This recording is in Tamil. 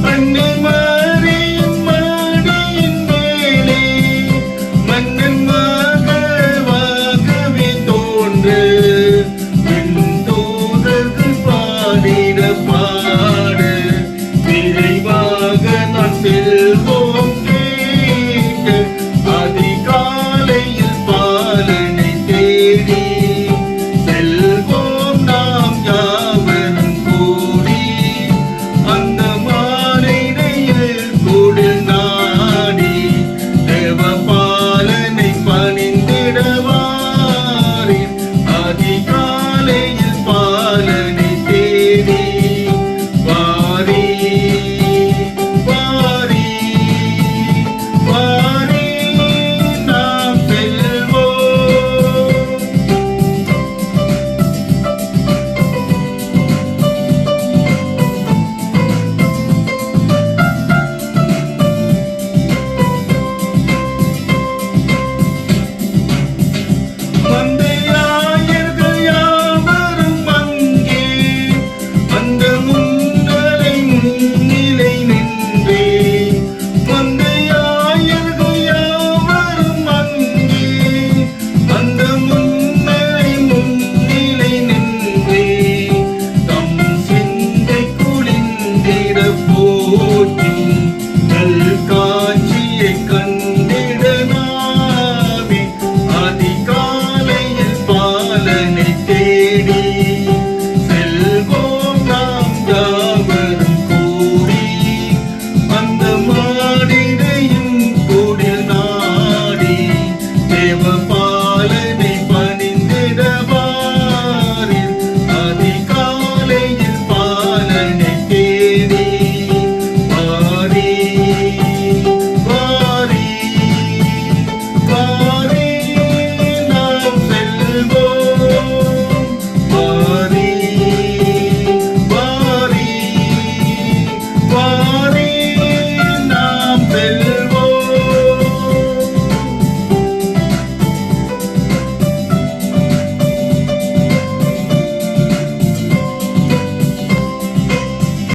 அன்னை மாரியின் மடியின் மேலே மன்னன் மகவாகவே தோன்று விண்தூதர்கள் பாடிட பாடு விரைவாக நான் செல்வோம் கேட்டு அதிகாலையில் பாலனை தேடி செல்வோம் நாம் யாவரும் கூடி அந்த மாலையில் கொடு நாடி தேவ பாலனை பணிந்திடவாரின் அதிகாலையில் பாலனை தேடி வாரி வாரி வாரி நாம் செல்வோம். மந்தையாயர்கள் யாவரும் அங்கே அந்த முன்னலை முன்னிலை நின்றே மந்தையாயர்கள் யாவரும் அங்கே அந்த முன்னலை முன்னிலை நின்றே தம் சிந்தை குளிந்திட போற்றி